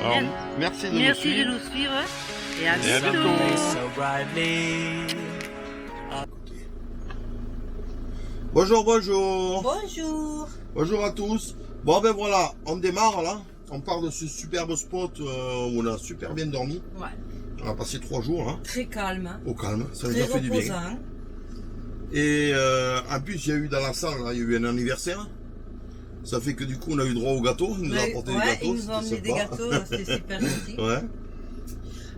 Alors, merci de nous Merci de suivre. nous suivre et à Et à bientôt. Bonjour, bonjour. Bonjour. Bonjour à tous. Bon ben voilà, on démarre là. On part de ce superbe spot où on a super bien dormi. Ouais. On a passé 3 jours là, Très calme. au calme. Ça nous Très a fait du bien. reposant. Et en plus, il y a eu dans la salle, là, il y a eu un anniversaire. Ça fait que du coup, on a eu droit au gâteau. Ils nous ont apporté des Ouais, gâteaux. ils nous ont amené des gâteaux, c'était super gentil. Ouais.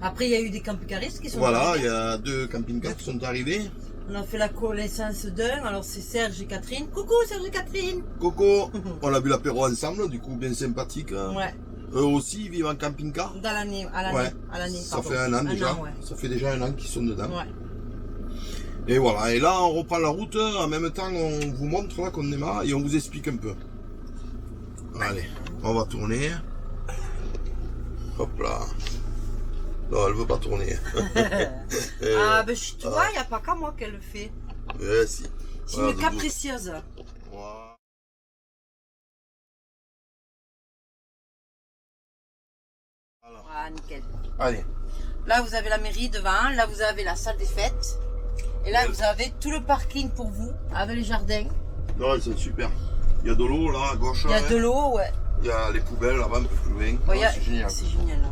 Après, il y a eu des camping-caristes qui sont Voilà, arrivés. il y a 2 camping-cars qui sont arrivés. On a fait la connaissance d'un, alors c'est Serge et Catherine. Coucou Serge et Catherine. Coco, on a bu l'apéro ensemble, du coup, bien sympathique. Ouais, Eux aussi, ils vivent en camping-car. dans l'année, à l'année, Ouais. à l'année. Ça pardon. fait un an déjà. ouais. Ça fait déjà un an qu'ils sont dedans. Ouais. Et voilà, et là on reprend la route, en même temps on vous montre là qu'on démarre et on vous explique un peu. Allez, on va tourner. Hop là. Non, elle veut pas tourner. Ah ben tu vois, il n'y a pas qu'à moi qu'elle le fait. Si. C'est Voilà, une Doudou. capricieuse. Voilà. Ah nickel. Allez, Là vous avez la mairie devant, là vous avez la salle des fêtes. Et là vous avez tout le parking pour vous, avec les jardins. non, c'est super. Il y a de l'eau là à gauche. Il y a hein. de l'eau, ouais. Il y a les poubelles là-bas un peu plus loin. Ouais, Ouais, c'est génial. C'est génial là.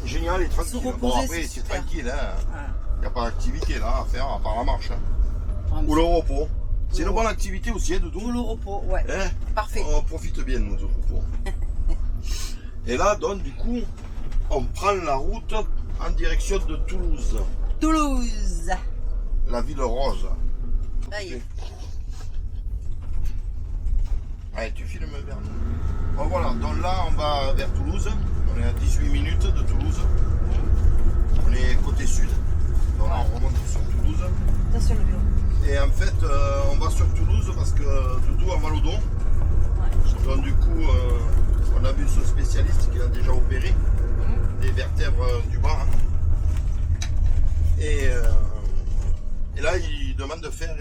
Génial et tranquille. Se reposer, Bon, après, c'est c'est super. tranquille. Hein. Voilà. Il n'y a pas d'activité là à faire à part la marche. Hein. Vraiment, Ou le repos. C'est une Le bonne activité aussi, hein, Tout Doudou. le repos, ouais. Hein, Parfait. on profite bien de notre repos. Et là, donc, du coup, on prend la route en direction de Toulouse, Toulouse. la ville rose. Là, il est. Allez, tu filmes vers nous. Bon, voilà, donc là, on va vers Toulouse. On est à 18 minutes de Toulouse. On est côté sud. Donc là, on remonte sur Toulouse. Attention le bureau. Et en fait, on va sur Toulouse parce que Doudou a mal au dos. Ouais. Donc du coup, on a vu ce spécialiste qui a déjà opéré des vertèbres du bas. Hein. Et là, il demande de faire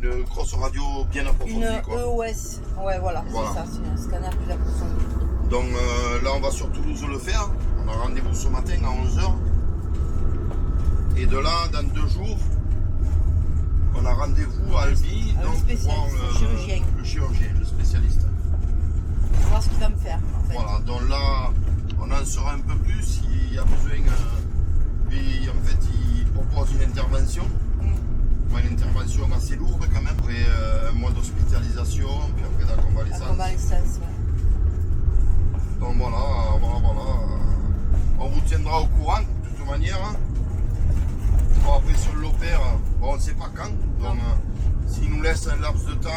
une grosse radio bien approfondie. Une Quoi. EOS. Ouais, voilà, Voilà. c'est ça, c'est un scanner plus approfondi. Donc là, on va sur Toulouse le faire. On a rendez-vous ce matin à 11h. Et de là, dans 2 jours, on a rendez-vous à Albi. Un Donc, pour spécialiste, voir le chirurgien. Le chirurgien, le spécialiste. On va voir ce qu'il va me faire, en fait. Voilà, donc là, on en saura un peu plus s'il y a besoin. Lui, en fait, il propose une intervention. Une intervention assez lourde quand même, après un mois d'hospitalisation, puis après la La convalescence. convalescence, ouais. Donc voilà, on vous tiendra au courant de toute manière. Hein. Bon, après, sur l'opère, bon, on ne sait pas quand. Donc, s'il nous laisse un laps de temps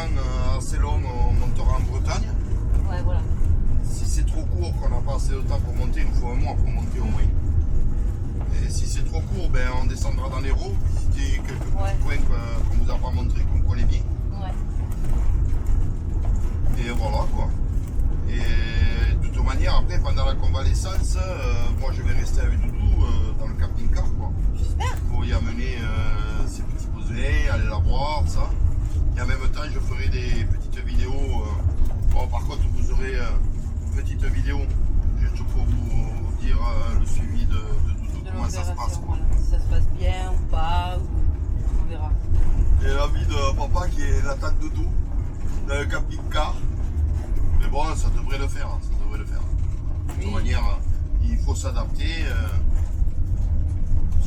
assez long, on montera en Bretagne. Ouais, voilà. Si c'est trop court, qu'on n'a pas assez de temps pour monter, il nous faut un mois pour monter au moins. Et si c'est trop court, ben, on descendra dans l'Hérault, visiter quelques petits Ouais. points qu'on vous a pas montré, qu'on connaît bien. Ouais. Et voilà quoi. Et de toute manière, après, pendant la convalescence, moi je vais rester avec Doudou dans le camping-car quoi. J'espère. Pour y amener ses petits besoins, aller la voir, ça. Et en même temps, je ferai des petites vidéos. Bon, par contre, vous aurez une petite vidéo juste pour vous dire le suivi de Doudou, De comment ça se passe. l'opération, Quoi. voilà. Si ça se passe bien ou pas, on verra. Et la vie de papa qui est la tante Doudou dans le camping-car. Mais bon, ça devrait le faire. Ça devrait le faire. De toute Oui. manière, il faut s'adapter.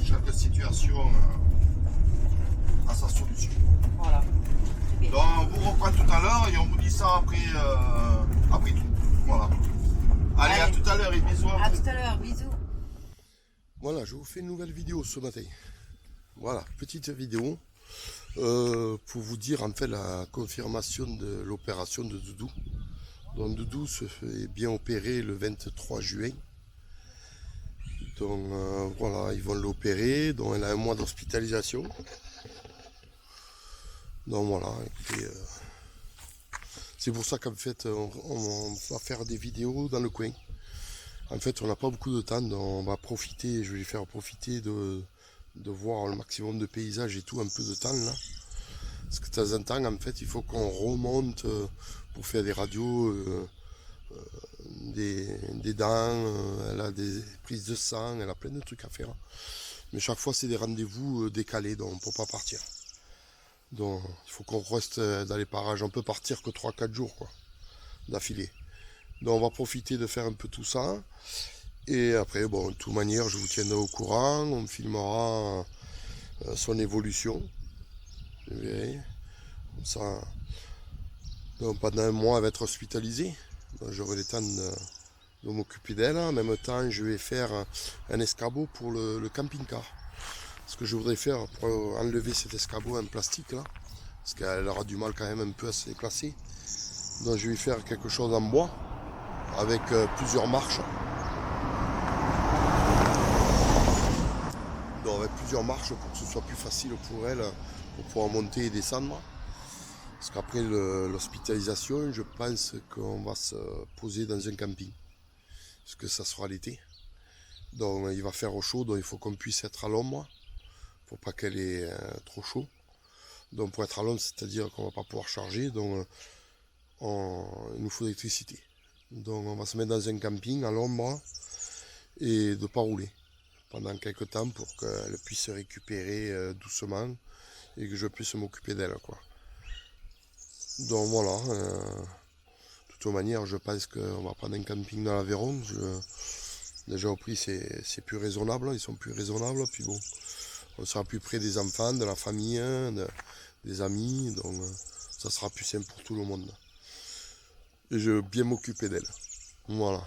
Chaque situation a sa solution. Voilà. Très bien. Donc on vous reprend tout à l'heure et on vous dit ça après tout. Voilà. Allez, à Allez. tout à l'heure et bisous à À vous. tout à l'heure, bisous. Voilà, je vous fais une nouvelle vidéo ce matin. Voilà, petite vidéo pour vous dire en fait la confirmation de l'opération de Doudou. Donc Doudou se fait bien opérer le 23 juin. Donc voilà, ils vont l'opérer. Donc elle a un mois d'hospitalisation. Donc voilà, écoutez, c'est pour ça qu'en fait on va faire des vidéos dans le coin. En fait on n'a pas beaucoup de temps, donc on va profiter, je vais les faire profiter de voir le maximum de paysages et tout, un peu de temps là. Parce que de temps en temps, en fait, il faut qu'on remonte pour faire des radios, des dents, elle a des prises de sang, elle a plein de trucs à faire. Mais chaque fois, c'est des rendez-vous décalés, donc on ne peut pas partir. Donc, il faut qu'on reste dans les parages. On peut partir que 3-4 jours, quoi, d'affilée. Donc, on va profiter de faire un peu tout ça. Et après, bon, de toute manière, je vous tiendrai au courant. On filmera son évolution. Vous verrez. Comme ça, donc, pendant un mois, elle va être hospitalisée. J'aurai le temps de m'occuper d'elle. En même temps, je vais faire un escabeau pour le camping-car. Ce que je voudrais faire pour enlever cet escabeau en plastique là, parce qu'elle aura du mal quand même un peu à se déplacer. Donc je vais faire quelque chose en bois avec plusieurs marches. Donc avec plusieurs marches pour que ce soit plus facile pour elle pour pouvoir monter et descendre. Parce qu'après l'hospitalisation, je pense qu'on va se poser dans un camping. Parce que ça sera l'été. Donc il va faire au chaud, donc il faut qu'on puisse être à l'ombre. Pour pas qu'elle ait trop chaud. Donc pour être à l'ombre, c'est-à-dire qu'on va pas pouvoir charger, donc il nous faut de l'électricité. Donc on va se mettre dans un camping à l'ombre et de pas rouler pendant quelques temps pour qu'elle puisse se récupérer doucement et que je puisse m'occuper d'elle, quoi. Donc voilà. De toute manière, je pense qu'on va prendre un camping dans l'Aveyron. Déjà au prix c'est plus raisonnable, ils sont plus raisonnables, puis bon. On sera plus près des enfants, de la famille, des amis, donc ça sera plus simple pour tout le monde. Et je vais bien m'occuper d'elle. Voilà.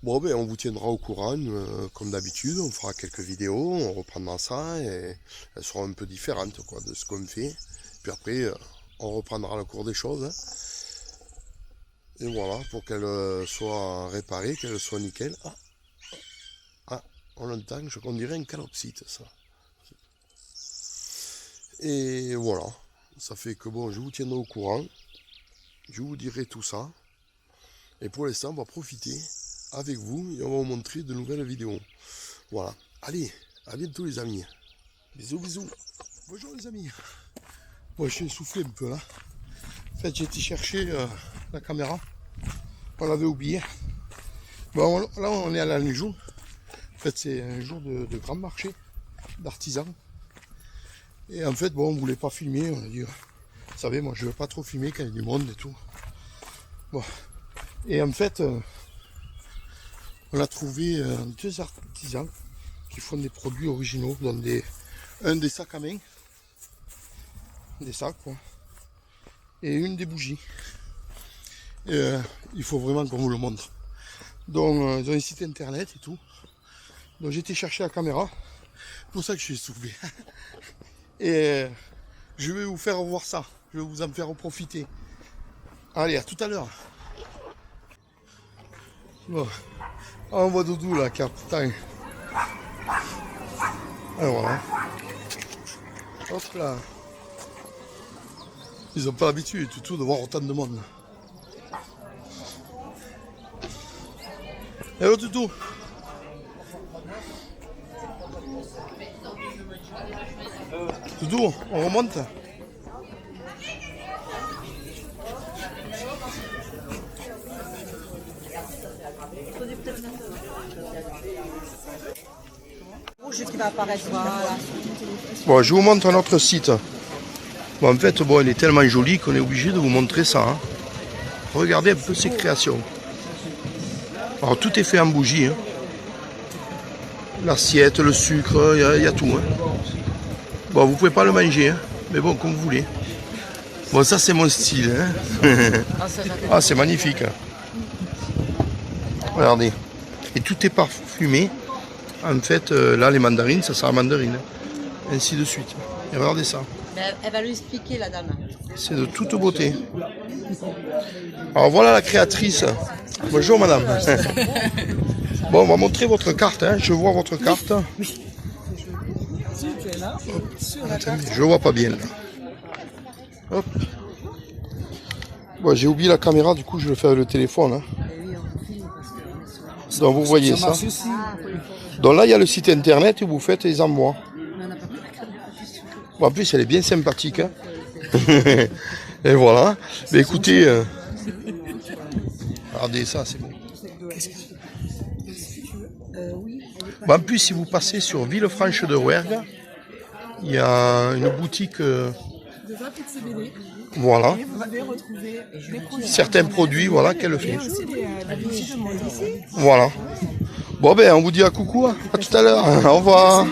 Bon, ben on vous tiendra au courant, comme d'habitude, on fera quelques vidéos, on reprendra ça, et elles seront un peu différentes, quoi, de ce qu'on fait. Puis après, on reprendra le cours des choses. Et voilà, pour qu'elle soit réparée, qu'elle soit nickel. Ah, on l'entend, on dirait un calopsite, ça. Et voilà, ça fait que bon, je vous tiendrai au courant, je vous dirai tout ça. Et pour l'instant, on va profiter avec vous et on va vous montrer de nouvelles vidéos. Voilà, allez, à bientôt les amis. Bisous, bisous. Bonjour les amis. Bon, je suis essoufflé un peu là. En fait, j'ai été chercher la caméra, on l'avait oublié. Bon, là, on est à la jour. En fait, c'est un jour de grand marché d'artisans. Et en fait, bon, on ne voulait pas filmer, on a dit, vous savez, moi je ne veux pas trop filmer quand il y a du monde et tout. Bon. Et en fait, on a trouvé deux artisans qui font des produits originaux, dans un des sacs à main, des sacs quoi, et une des bougies. Et, il faut vraiment qu'on vous le montre. Donc, ils ont un site internet et tout. Donc j'ai été chercher la caméra, c'est pour ça que je suis essoufflé. Et je vais vous faire voir ça. Je vais vous en faire profiter. Allez, à tout à l'heure. Bon. On voit Doudou là, car putain. Alors voilà. Hop là. Ils n'ont pas l'habitude du tout de voir autant de monde. Hello Doudou. Doudou, on remonte. Rouge qui va apparaître. Voilà. Bon, je vous montre notre site. Bon, en fait, bon, il est tellement joli qu'on est obligé de vous montrer ça. Hein. Regardez un peu ses créations. Alors, tout est fait en bougie. Hein. L'assiette, le sucre, il y a tout. Hein. Bon, vous pouvez pas le manger, hein, mais bon, comme vous voulez. Bon, ça, c'est mon style. Hein. Ah, c'est magnifique. Regardez. Et tout est parfumé. En fait, là, les mandarines, ça sert à mandarine. Ainsi de suite. Et regardez ça. Elle va lui expliquer, la dame. C'est de toute beauté. Alors, voilà la créatrice. Bonjour, madame. Bon, on va montrer votre carte. Hein. Je vois votre carte. Attendez, je vois pas bien là. Hop. Bon, j'ai oublié la caméra, du coup je vais faire le téléphone. Hein. Donc vous voyez ça. Donc là il y a le site internet et vous faites les envois. Bon, en plus elle est bien sympathique. Hein. Et voilà. Mais écoutez, regardez ça, c'est bon. Bon, en plus, si vous passez sur Villefranche de Rouergue, il y a une boutique. Voilà. Certains produits, voilà, qu'elle fait. Voilà. Bon, ben, on vous dit à coucou, à tout à l'heure. Au revoir.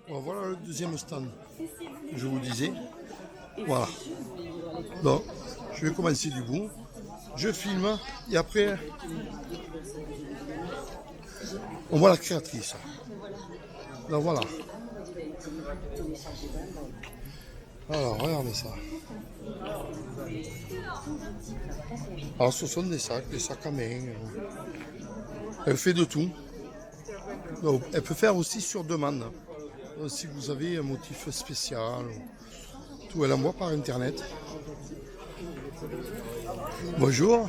Bon, voilà le deuxième stand. Je vous disais. Voilà. Donc, je vais commencer du bout. Je filme et après, on voit la créatrice. Donc voilà. Alors, regardez ça. Alors, ce sont des sacs à main. Elle fait de tout. Donc, elle peut faire aussi sur demande. Donc, si vous avez un motif spécial, tout, elle envoie par internet. Bonjour.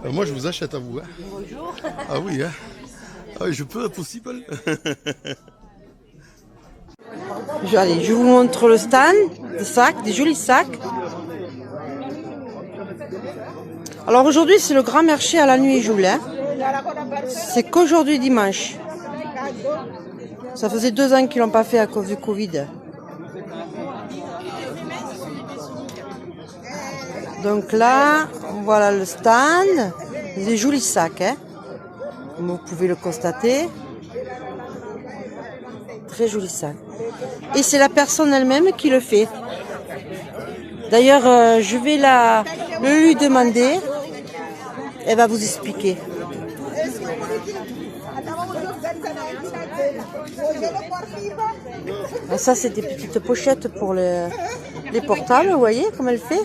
Moi, je vous achète à vous. Hein. Bonjour. Ah oui, hein. Ah oui, je peux, possible. Allez, je vous montre le stand des sacs, des jolis sacs. Alors aujourd'hui, c'est le grand marché à la nuit Joule. Hein. C'est qu'aujourd'hui dimanche. Ça faisait 2 ans qu'ils l'ont pas fait à cause du Covid. Donc là, voilà le stand. Des jolis sacs, hein. Comme vous pouvez le constater. Très joli sac. Et c'est la personne elle-même qui le fait. D'ailleurs, je vais lui demander. Elle va vous expliquer. Ah, ça, c'est des petites pochettes pour les portables. Vous voyez comme elle fait?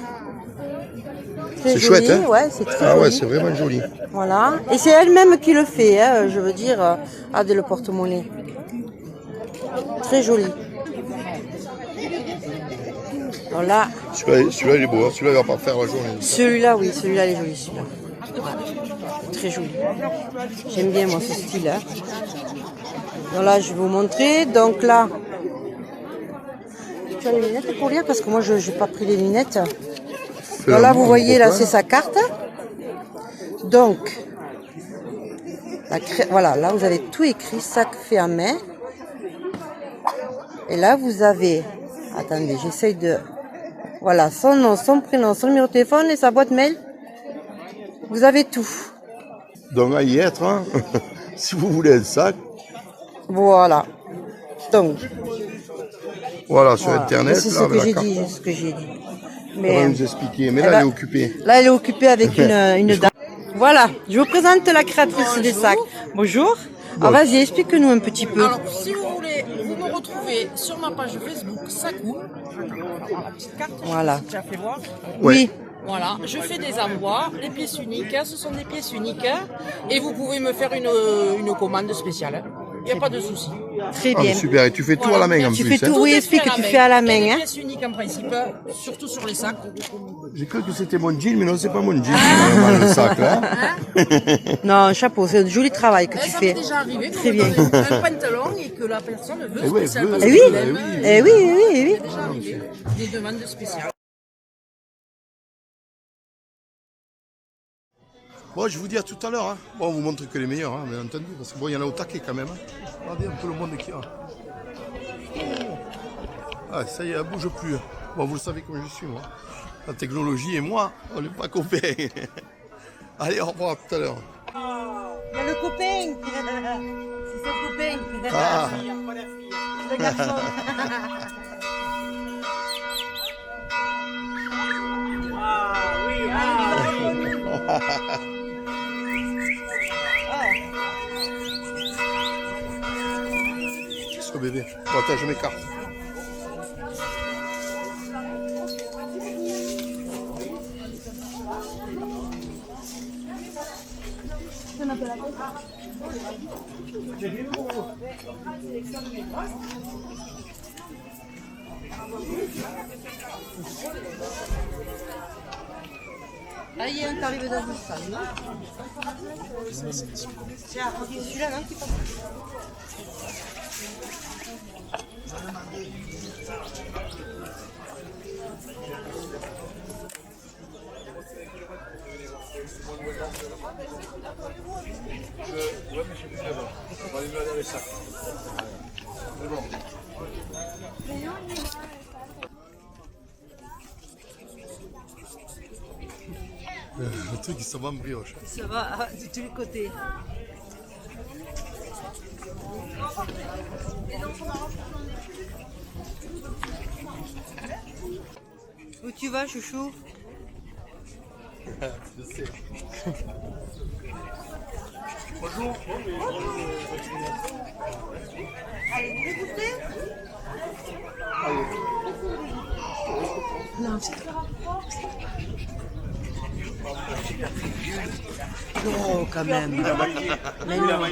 C'est chouette, hein? Ouais, c'est très Ah joli. ouais, c'est vraiment joli. Voilà. Et c'est elle-même qui le fait, hein, je veux dire, dès le porte-monnaie. Très joli. Voilà. Celui-là, il est beau. Hein. Celui-là, il va pas faire la journée. Celui-là, oui, celui-là, il est joli, celui-là. Très joli. J'aime bien, moi, ce style. Hein. Donc là, je vais vous montrer. Donc là, tu as les lunettes pour lire parce que moi, je n'ai pas pris les lunettes. Donc là, vous voyez, là, c'est sa carte. Donc, voilà, là, vous avez tout écrit, sac fait à main. Et là, vous avez, attendez, j'essaye de, voilà, son nom, son prénom, son numéro de téléphone et sa boîte mail. Vous avez tout. Donc, à y être, hein, si vous voulez un sac. Voilà. Donc, voilà, sur Internet. C'est ce que j'ai dit, c'est ce que j'ai dit. Mais, elle va nous expliquer, mais là, elle est occupée. Là, elle est occupée avec une dame. Voilà, je vous présente la créatrice des sacs. Bonjour. Alors, vas-y, explique-nous un petit peu. Alors, si vous voulez, vous me retrouvez sur ma page Facebook Sakou. La petite carte, voilà. Tu as fait voir. Oui. Voilà, je fais des envois, les pièces uniques, ce sont des pièces uniques, et vous pouvez me faire une commande spéciale. Il n'y a pas de souci. Très bien. Ah, super, et tu fais tout à la main en plus. Tu fais tout, oui, explique que tu fais à la main. Des pièces uniques en principe, surtout sur les sacs. J'ai cru que c'était mon jean, mais non, c'est pas mon jean. Le sac, là. Non, chapeau, c'est un joli travail que tu Ça fais. m'est déjà arrivé Très bien. un pantalon et que la personne veut spécial. Eh oui, eh oui, oui, oui. C'est déjà arrivé. Des demandes spéciales. Bon, je vous dis à tout à l'heure. Hein. Bon, on vous montre que les meilleurs, hein, bien entendu, parce que bon, il y en a au taquet quand même. Hein. Regardez un peu le monde qu'il y a. Ah, ça y est, elle bouge plus. Bon, vous le savez comme je suis, moi. La technologie et moi, on n'est pas copains. Allez, au revoir, à tout à l'heure. Il y a le copain. C'est son copain. Ah. Le garçon. Qu'est-ce que bébé? Bon, attends, je m'écarte. Là, il y a un arrivé dans une salle, non? Tiens, celui-là, non, qui passe. Le truc, il se vend en brioche. Ça va de tous les côtés. Où tu vas, chouchou? Je sais. Allez, vous voulez goûter? Non, non, quand même. Mais non.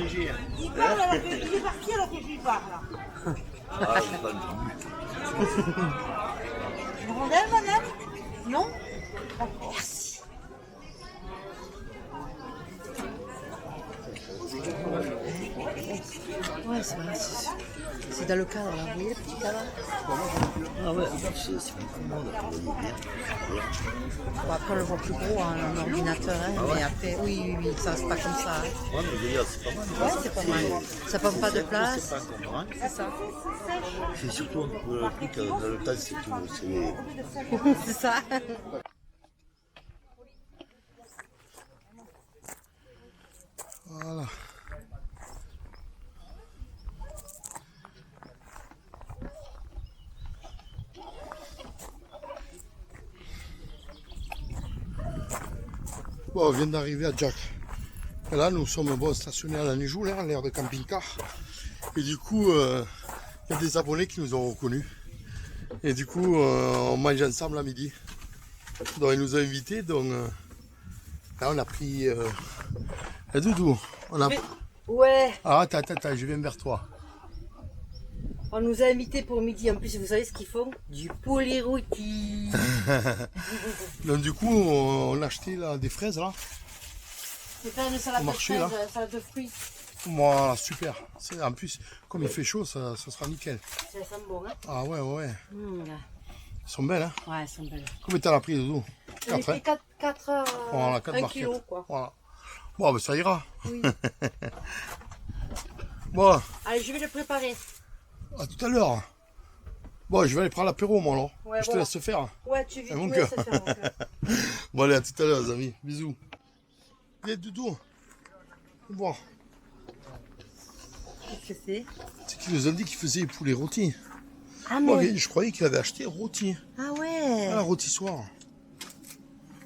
Il parle, il est parti alors que je lui parle. Une rondelle, madame? Non? Merci. Ouais, c'est vrai. C'est dans le cadre, là. Vous voyez le petit cadre? Ah ouais, c'est plus commode à travailler bien. Bon, après, on le voit plus gros, hein, un ordinateur. Hein, mais après, oui, ça c'est pas comme ça. Hein. Ouais, mais je veux dire, c'est pas mal. Ouais, c'est pas mal. Ça prend pas de place. C'est pas encombrant. C'est ça. C'est surtout un peu le truc, dans le tas, c'est tout. C'est les... C'est ça. Voilà. Bon, on vient d'arriver à Jack. Et là, nous sommes stationnés à la Nijou, là, l'aire de camping-car. Et du coup, il y a des abonnés qui nous ont reconnus. Et du coup, on mange ensemble à midi. Donc, ils nous ont invités. Donc, là, on a pris... Doudou, on a... Ouais, Ah, attends, je viens vers toi. on nous a invités pour midi. En plus, vous savez ce qu'ils font? Du poulet rôti. Donc, du coup, on a acheté là, des fraises, là. C'est pas une salade Au de marché, fraises, là. salade de fruits. Voilà, super. En plus, comme il fait chaud, ça sera nickel. Ça sent bon, hein? Ah ouais. Là. Elles sont belles, hein. Ouais, elles sont belles. Combien t'en as pris, Doudou? On 4, hein. fait 4 Voilà, 4 1 barquettes. kilo, quoi. Voilà. Bon, ben ça ira. Oui. Bon, Allez, je vais le préparer. à tout à l'heure. Bon, je vais aller prendre l'apéro, moi, là. Ouais, Je te voilà. laisse faire. Ouais, tu mon veux cœur. ça faire, mon cœur. Bon, allez, à tout à l'heure, les amis. Bisous. Viens, Doudou. Bon. Qu'est-ce que c'est? C'est qu'ils nous ont dit qu'ils faisaient les poulets rôtis. Ah, Moi, mais... je croyais qu'il avait acheté rôti. Ah ouais. Ah, rôtissoir.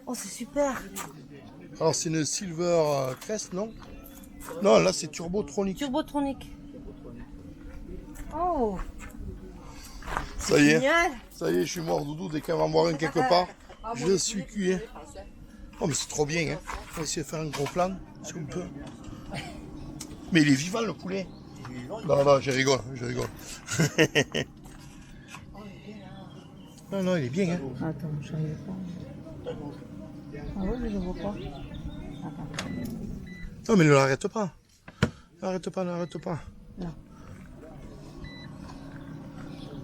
Oh, c'est super. Alors, c'est une Silver Crest, non? Non, là, c'est Turbotronic. Turbotronique. Oh, Ça y est. génial. Ça y est, je suis mort, Doudou. Dès qu'elle va en boire un quelque part, je suis cuit. Hein. Oh, mais c'est trop bien. Hein. On va essayer de faire un gros plan, si on peut. Mais il est vivant, le poulet. Non, je rigole. Non, il est bien. Hein. Attends, je n'arrive pas. Ah ouais, mais je ne vois pas. Non, mais ne l'arrête pas. N'arrête pas. Non.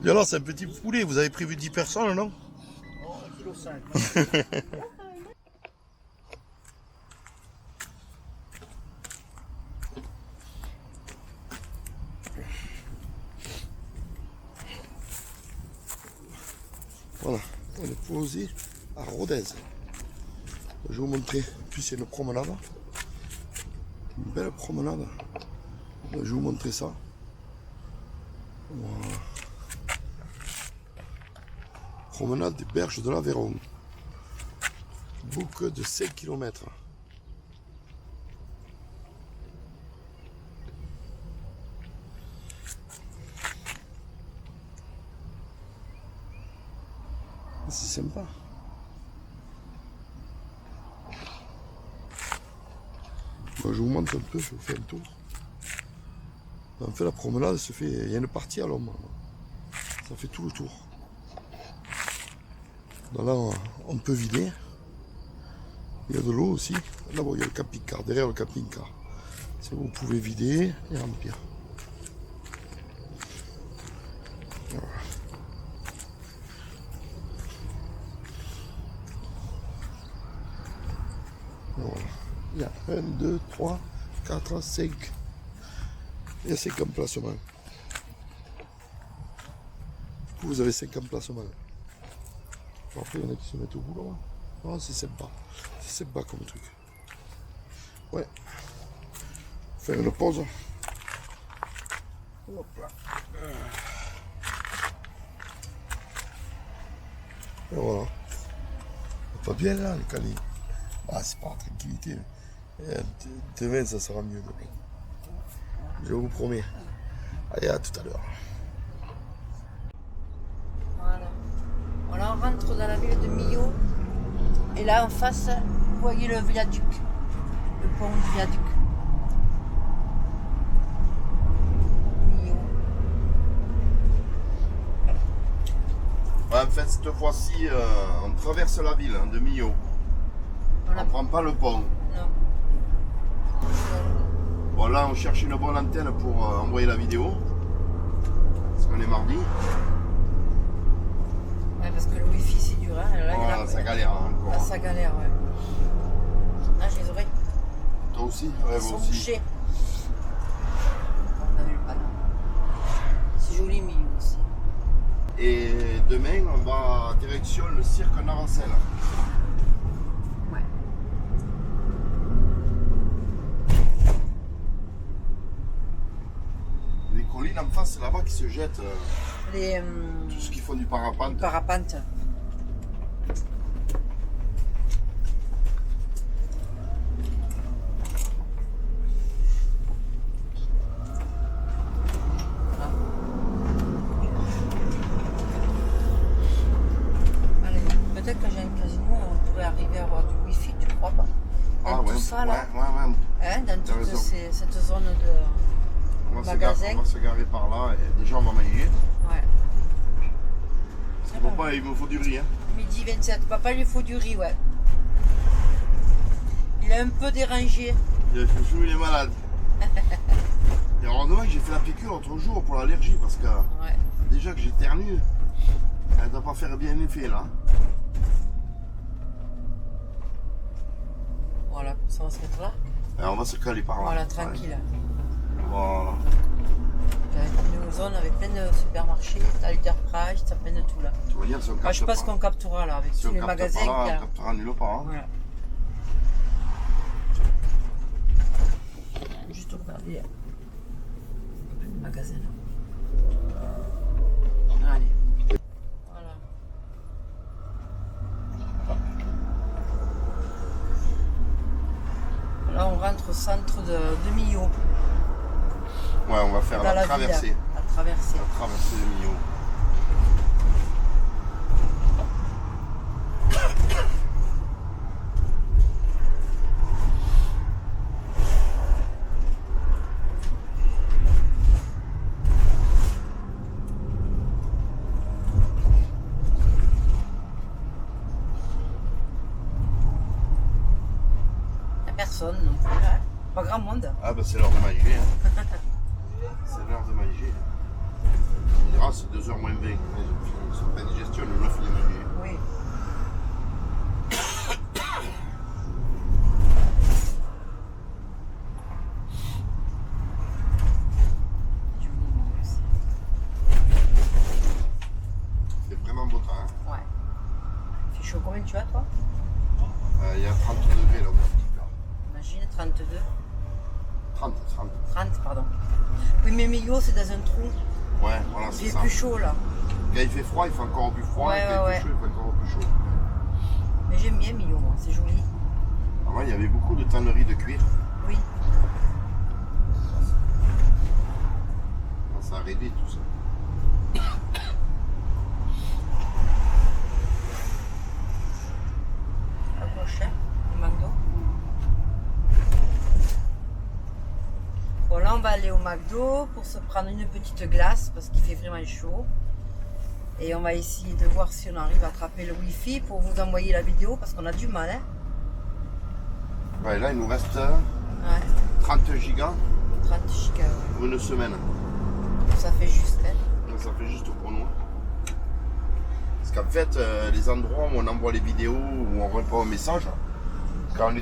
Et alors, c'est un petit poulet. Vous avez prévu 10 personnes, non? Oh, 1,5 kg. Voilà, on est posé à Rodez. Je vais vous montrer. En plus, c'est une promenade. Une belle promenade. Je vais vous montrer ça. Voilà. Promenade des berges de l'Aveyron. Boucle de 5 km. C'est sympa. Moi, je vous montre un peu, je vous fais un tour. En fait, la promenade se fait. Il y a une partie à l'ombre. Ça fait tout le tour. Donc là, on peut vider. Il y a de l'eau aussi. Là, bon, il y a le camping-car, derrière le camping-car. Vous pouvez vider et remplir. Voilà. Voilà. Il y a 1, 2, 3, 4, 5. Il y a 5 emplacements. Du coup, vous avez 5 emplacements. Après, il y en a qui se mettent au boulot. Hein. Oh, c'est sympa. C'est sympa comme truc. Ouais. Faire une pause. Hop là. Et voilà. Pas bien là, les canins. Ah, c'est pas la tranquillité. Demain, ça sera mieux. Demain. Je vous promets. Allez, à tout à l'heure. Voilà. Voilà, on rentre dans la ville de Millau. Et là, en face, vous voyez le viaduc. Le pont du viaduc. Millau. Ouais, en fait, cette fois-ci, on traverse la ville de Millau. Voilà. On prend pas le pont. Non. Bon, là, on cherche une bonne antenne pour envoyer la vidéo. Parce qu'on est mardi. Ouais, parce que le wifi c'est dur. Hein. Là, Voilà, il y a- ça galère hein, encore. Là, ça galère, ouais. Là, j'ai les oreilles. Toi aussi? Ouais, Elles moi sont aussi. bouchées. On avait le panneau. C'est joli, Millau aussi. Et demain, on va direction le cirque Narancelle. Ouais. Les collines en face là-bas qui se jettent. Les Tout ce qu'ils font du parapente. parapentes. Voilà. Allez, peut-être que j'ai un casino, on pourrait arriver à avoir du wifi, tu crois pas? Dans tout ça là, ouais. hein, dans T'as toute raison. cette zone de On va, magasin. on va se garer par là et déjà on va manger. Ouais. Parce que papa, il me faut du riz. Hein. Midi 27, papa il lui faut du riz, ouais. Il est un peu dérangé. Je suis il est malade. Et heureusement que j'ai fait la piqûre l'autre jour pour l'allergie parce que Ouais. déjà que j'éternue, elle ne doit pas faire bien effet là. Voilà, comme ça on va se mettre là. Et on va se caler par là. Voilà, tranquille. Ouais. Voilà. Il y a une zone avec plein de supermarchés, t'as l'Interprice, t'as plein de tout là. Tu vas dire si on Moi, je capte pense pas. qu'on captera là, avec Si tous on les capte magasins pas là, qu'il y a. on captera nulle part. Hein. Voilà. Juste au regard, il y a plein de magasins là. Allez. Voilà. Là, on rentre au centre de Millau. Ouais, on va faire Dans la la traversée. ville, la traversée. La traversée de Millau. Il n'y a personne non plus. Hein. Pas grand monde. Ah bah c'est l'heure de manger. Hein. C'est l'heure de manger. On dira c'est 2h moins 20. Ils sont pas digestion, on a fini de manger. Oui. C'est vraiment beau temps. Hein. Ouais. Il fait chaud. Combien tu as toi? Il y a 30 degrés là. Imagine 32. 30. 30, pardon. Oui, mais Millau, c'est dans un trou. Ouais, voilà, Il c'est fait ça. plus chaud là. Quand il fait froid, il fait encore plus froid. Ouais, et quand ouais, il fait chaud, il fait encore plus chaud. Mais j'aime bien Millau, moi. C'est joli. Avant, il y avait beaucoup de tanneries de cuir. Oui. Ça a arrêté tout ça. À gauche, hein, le McDo. Bon, là, on va aller au McDo pour se prendre une petite glace parce qu'il fait vraiment chaud. Et on va essayer de voir si on arrive à attraper le Wi-Fi pour vous envoyer la vidéo parce qu'on a du mal, hein. Ouais, là, il nous reste Ouais, 30 gigas 30 gigas, ouais. pour une semaine. Ça fait juste, hein. Donc, ça fait juste pour nous. Parce qu'en fait, les endroits où on envoie les vidéos, où on répond aux messages, quand on est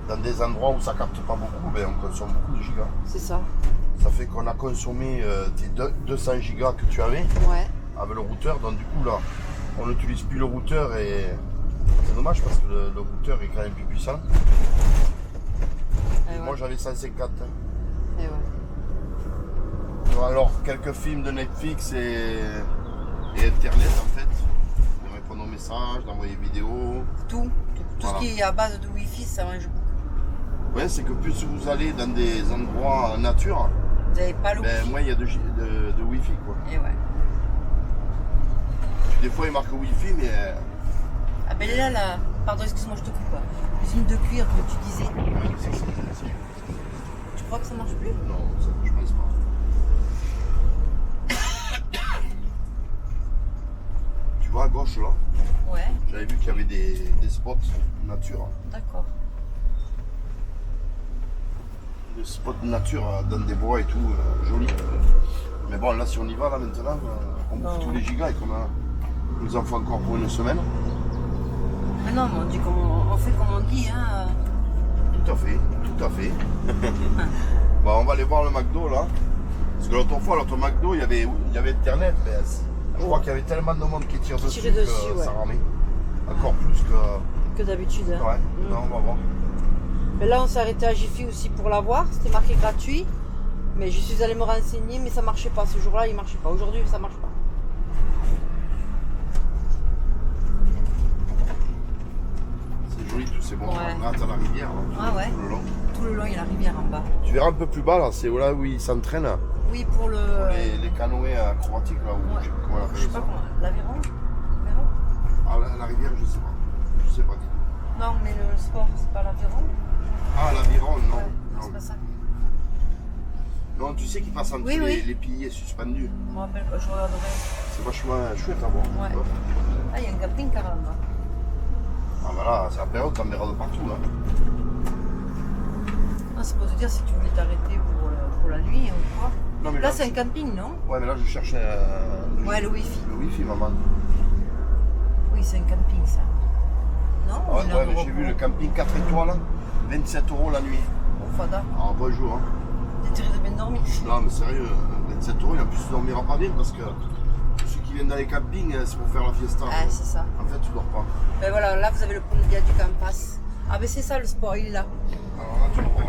dans des endroits où ça capte pas beaucoup, ben, on consomme beaucoup de gigas. C'est ça. Ça fait qu'on a consommé tes 200 gigas que tu avais Ouais. avec le routeur. Donc du coup là, on n'utilise plus le routeur et c'est dommage parce que le routeur est quand même plus puissant. Eh Moi ouais. j'avais 150. Eh ouais. Alors quelques films de Netflix et Internet en fait. De répondre aux messages, d'envoyer des vidéos. Tout Voilà. ce qui est à base de Wi-Fi, ça mange beaucoup. Ouais, c'est que plus vous allez dans des endroits nature, Vous n'avez pas le ben, Wi-Fi. moins il y a de Wi-Fi quoi. Et ouais. Des fois il marque Wi-Fi mais Ah ben là, pardon, excuse-moi, je te coupe. L'usine de cuir, comme tu disais. Tu crois que ça marche plus? non, ça, je pense pas. Tu vois à gauche là, Ouais, j'avais vu qu'il y avait des spots nature. d'accord. Des spots nature dans des bois et tout, joli. Mais bon, là si on y va là maintenant, on bouffe tous les gigas et qu'on nous en faut encore pour une semaine. Mais non, mais on fait comme on dit, hein. Tout à fait, tout à fait. Bon, on va aller voir le McDo là. Parce que l'autre fois, l'autre McDo, il y avait Internet, mais je crois qu'il y avait tellement de monde qui tire dessus, Tirait dessus, que ouais. ça ramait. Encore plus que... Que d'habitude. Hein. Ouais, non, on va voir. Mais là, on s'est arrêté à Jiffy aussi pour l'avoir. C'était marqué gratuit. Mais je suis allée me renseigner, mais ça marchait pas. Ce jour-là, il marchait pas. Aujourd'hui, ça marche pas. C'est joli tous ces bons. Ouais. Là, t'as la rivière. Là, Ah ouais. tout le long. Tout le long, il y a la rivière en bas. Tu verras un peu plus bas là, c'est là où ils s'entraînent. Oui, pour le. Les canoës acrobatiques là, où Ouais. je sais plus comment on Je sais appelle pas ça. comment. L'Aveyron. Ah, la rivière, je sais pas. Je sais pas du tout. Non, mais le sport, c'est pas l'Aveyron. Ah, l'Aviron, non. Ouais, non. c'est pas ça. Non, tu sais qu'ils passent entre Oui, oui. les piliers suspendus. Je me rappelle pas, je regarderai. C'est vachement chouette à voir. Ouais. Ah, il y a un camping carrément. Ah bah là, c'est la période, t'en verras de partout là. Ah, c'est pour te dire si tu voulais t'arrêter pour la nuit ou quoi. Non, mais Là, c'est un camping, non? Ouais, mais là, je cherche Ouais, le wifi. le wifi, maman. Oui, c'est un camping, ça. Non? Ouais, une heure de mais j'ai repos. vu le camping 4 étoiles, 27 € la nuit. Pour Fada. Ah, bonjour. Hein. T'es tiré de bien dormir. Non, mais sérieux, 27 €, et en plus, tu dormiras pas bien parce que ceux qui viennent dans les campings, c'est pour faire la fiesta. Ah, c'est ça. En fait, tu dors pas. Ben voilà, là, vous avez le premier viaduc en face. Ah, ben c'est ça le sport, il est là. Alors là, tu dors pas.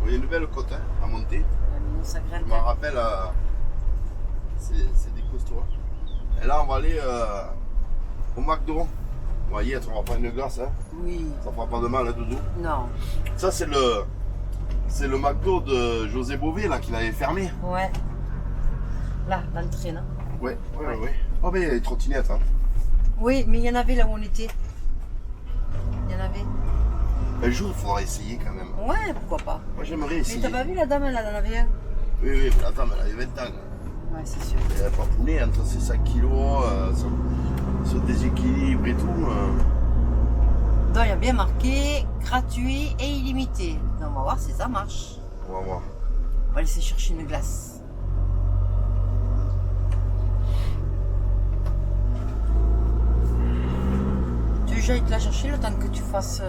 Il y a une belle côte hein, à monter. Ça Je grimpe. me rappelle, c'est des costauds. Et là, on va aller au McDo. On va y être, on va prendre une glace. Hein. Oui. Ça fera pas de mal, hein, Doudou. Non. Ça, c'est le McDo de José Bové, là, qu'il avait fermé. Ouais. Là, l'entrée, non? Ouais. Oh, ben, il y a les trottinettes. Hein. Oui, mais il y en avait là où on était. Il y en avait. Un jour, il faudra essayer quand même. Ouais, pourquoi pas. Moi, j'aimerais Mais essayer. t'as pas vu la dame, elle en avait un? Oui, mais attends, mais elle avait 20 ans. Ouais, c'est sûr. Elle n'a pas poulet entre ses 5 kilos, son déséquilibre et tout. Donc, il y a bien marqué gratuit et illimité. Donc, on va voir si ça marche. On va voir. On va laisser chercher une glace. Tu veux que j'aille te la chercher le temps que tu fasses.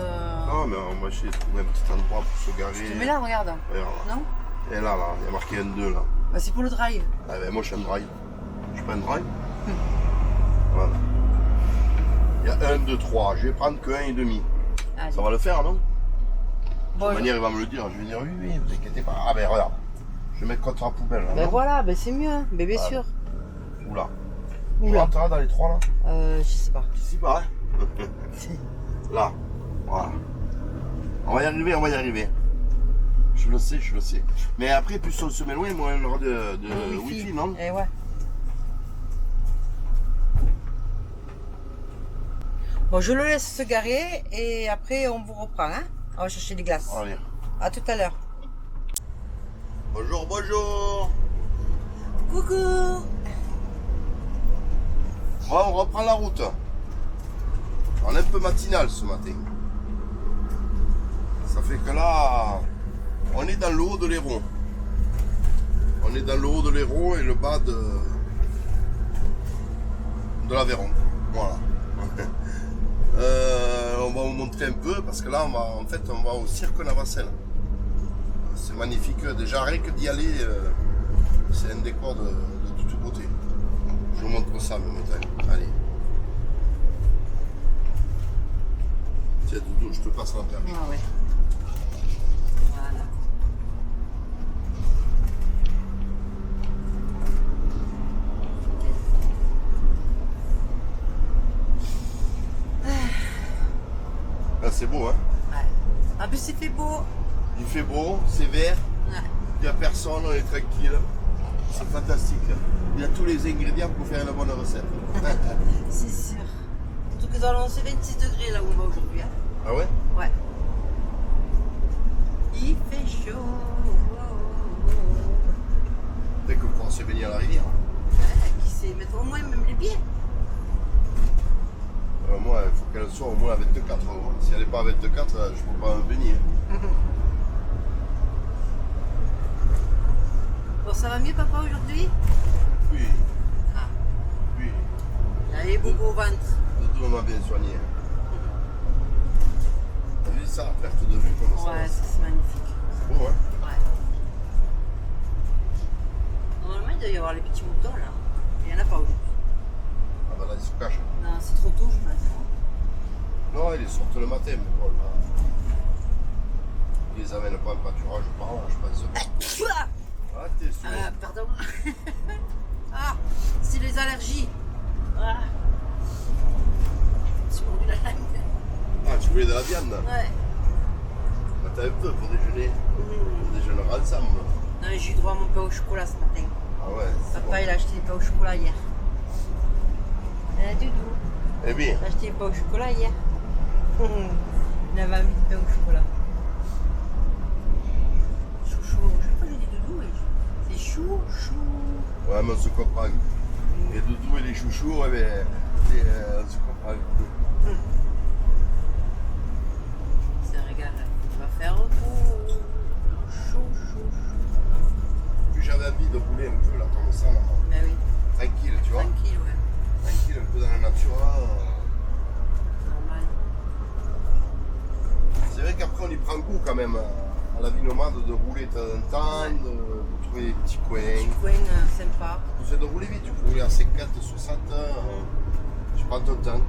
Non, mais moi, j'ai trouvé un petit endroit pour se garer. Tu te mets là, regarde. Regarde là. Non? Et là, il y a marqué un 2 là. Bah, c'est pour le drive. Ah ben moi je suis un drive. Je prends un drive. Voilà. Il y a 1, 2, 3. Je vais prendre que 1,5. Allez. Ça va le faire, non? De Bon, toute manière, il va me le dire. Je vais dire oui, oui, ne vous inquiétez pas. Ah ben regarde. Je vais mettre contre la poubelle. Là, ben non voilà, ben c'est mieux, hein. Ben bien Ah. sûr. Oula. Tu Oula. rentreras dans les 3 là? Je sais pas. Ici pas, hein? Là. Voilà. On va y arriver, on va y arriver. Je le sais, je le sais. Mais après, plus on se met loin, moins on aura de wifi, non? Eh ouais. Bon, je le laisse se garer et après on vous reprend, hein. On va chercher des glaces. Allez. À tout à l'heure. Bonjour, bonjour. Coucou. Bon, on reprend la route. On est un peu matinal ce matin. Ça fait que là, on est dans le haut de l'Hérault. On est dans le haut de l'Hérault et le bas de l'Aveyron. Voilà. On va vous montrer un peu parce que là, on va au Cirque Navacelle. C'est magnifique. Déjà, rien que d'y aller, c'est un décor de toute beauté. Je vous montre ça, mes montagnes. Allez. Tiens, Doudou, je te passe la perche. Ah ouais. Voilà. Là, c'est beau, hein? Ouais. En plus, il fait beau. Il fait beau, c'est vert, Ouais. il n'y a personne, on est tranquille. C'est fantastique. Il y a tous les ingrédients pour faire une bonne recette. C'est sûr. Surtout que dans c'est 26 degrés là où on va aujourd'hui. Hein. Ah ouais? Ouais. Il fait chaud. Dès que vous pensez venir à la rivière. Ouais, qui sait mettre au moins même les pieds. Moi, il faut qu'elle soit au moins à 24 euros. Si elle n'est pas à 24, je ne peux pas venir. Bon, ça va mieux papa aujourd'hui? Oui, Ah. oui. Il y a les bobos au ventre. Doudou m'a bien soigné. T'as vu ça, la perte de vue comme ça? Ouais, ça c'est magnifique. C'est beau, hein? Ouais. Normalement, il doit y avoir les petits moutons là. Il n'y en a pas aujourd'hui. Ah bah là, ils se cachent. Non, c'est trop tôt, je pense. Non, ils sortent le matin, mais bon, là. Ils les amènent pas en pâturage par là, je pense. Ah, t'es sûr? Pardon. Ah, c'est les allergies. Ah. C'est mordu la langue. Ah, tu voulais de la viande? Ouais. T'as un peu pour déjeuner. On déjeunera ensemble. Non, j'ai eu droit à mon pain au chocolat ce matin. Ah ouais, c'est Papa, bon. il a acheté des pains au chocolat hier. Doudou, Eh bien, il a acheté des pains au chocolat hier. Il avait envie de pain au chocolat. Chouchou, chaque fois que je dis Doudou, c'est chouchou. ouais, mais on se comprend. Et Doudou et les chouchous, ouais, mais on se comprend. C'est un régal. On va faire beau. Chouchou. Puis j'avais envie de rouler un peu là, comme ça, là. Ben oui, Tranquille, tu vois. tranquille, ouais. Tranquille, un peu dans la nature. Normal. C'est vrai qu'après, on y prend goût quand même à la vie nomade de rouler de temps en temps, de trouver des petits coins. Petit coin sympa. Tu fais de rouler vite, tu peux rouler à 50, 60, tu prends ton temps.